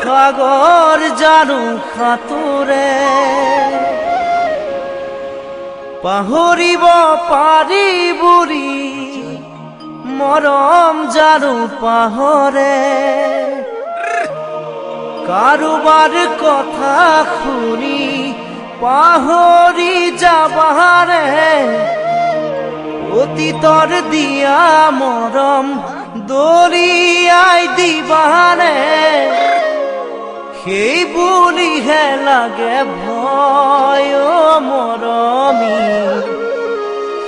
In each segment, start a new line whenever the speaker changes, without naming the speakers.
সাগৰ জানো সাঁতোৰে পাহৰিব পাৰি বুঢ়ী মৰম জানো পাহৰে কাৰোবাৰ কথা শুনি পাহৰি যাবাৰে অতীতৰ দিয়া মৰম দলিয়াই দিবাৰে সেই বুলিহে লাগে ভয় মৰমী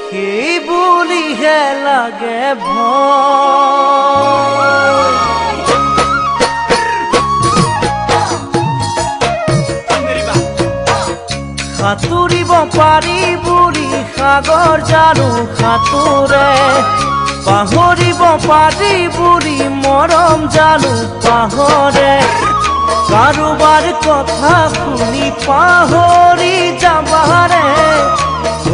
সেই বুলিহে লাগে ভয় সাঁতুৰিব পাৰি বুঢ়ী সাগৰ জানো সাঁতোৰে পাহৰিব পাৰি বুঢ়ী মৰম জানো পাহৰে কাৰোবাৰ কথা শুনি পাহৰি যাবাৰে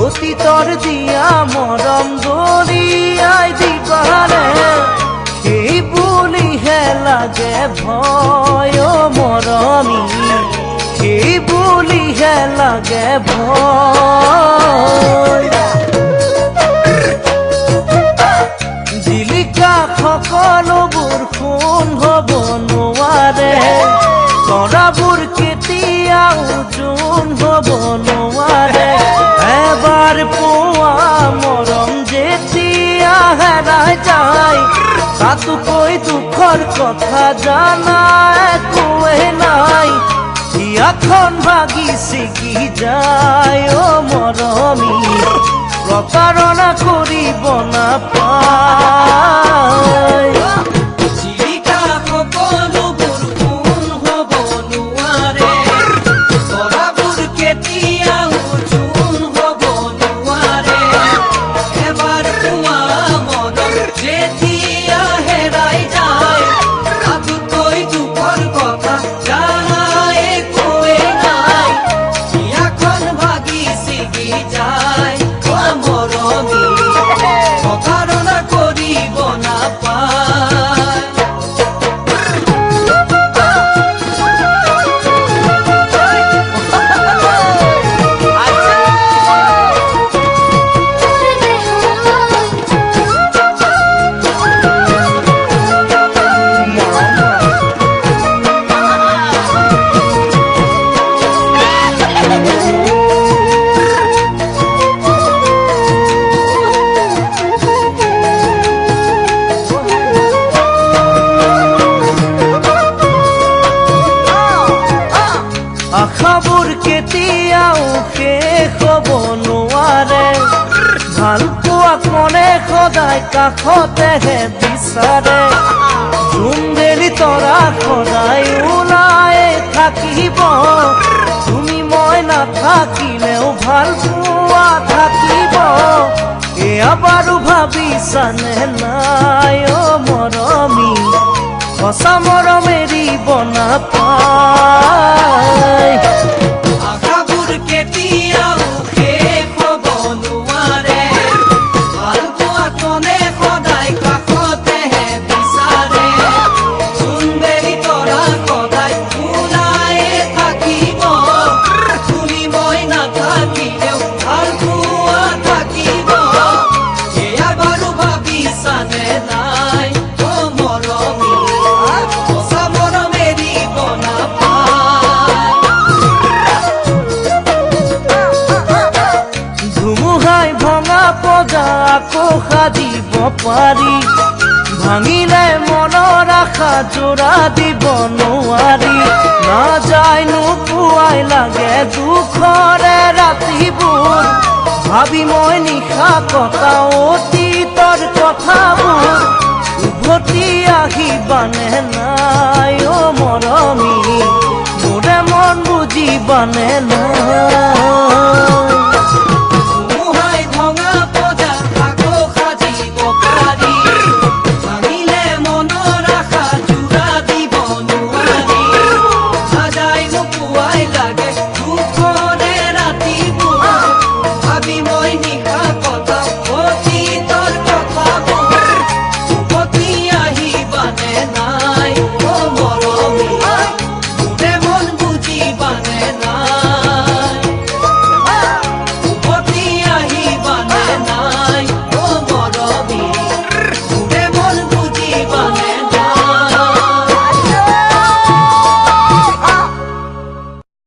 অতীতৰ দিয়া মৰম দলিয়াই দিবাৰে সেই বুলিহে লাগে ভয় মৰমী সেই বুলিহে লাগে ভয় জিলিকা সকলোবোৰ সোণ হ'ব নোৱাৰে তৰাবোৰ কেতিয়াও জোন হ'ব নোৱাৰে এবাৰ পোৱা মৰম যেতিয়া হেৰাই যায় তাতোকৈ দুখৰ কথা জানা একোৱেই নাই হিয়াখন ভাগি ছিগি যায় মৰমী প্ৰতাৰণা কৰিব নাপায় আশাবোৰ কেতিয়াও শেষ হ'ব নোৱাৰে ভাল পোৱা কোনে সদায় কাষতেহে বিচাৰে জোনবেলি তৰা সদায় ওলাই থাকিব তুমি মই নাথাকিলেও ভাল পোৱা থাকিব এয়া বাৰু ভাবিছানে নাই মৰমী সঁচা মৰম এৰিব নাপায়
আশাবোৰ কেতিয়াও শেষ হ'ব নোৱাৰে ভাল পোৱা কোনে সদায় কাষতেহে বিচাৰে জোনবেলি তৰা সদায় ওলাই থাকিব তুমি মই নাথাকিলেও ভাল পোৱা থাকিব এয়া বাৰু ভাবিছানে নাই মৰমী সঁচা মৰম এৰিব নাপায়
ধুমুহাই ভঙা পজা আকৌ সাজিব পাৰি ভাঙিলে মনৰ আশা জোৰা দিব নোৱাৰি নাযায় নোপোৱাই লাগে দুখৰে ৰাতিবোৰ ভাবি মই নিশা কটা অতীতৰ কথাবোৰ উভতি আহিবানে নাই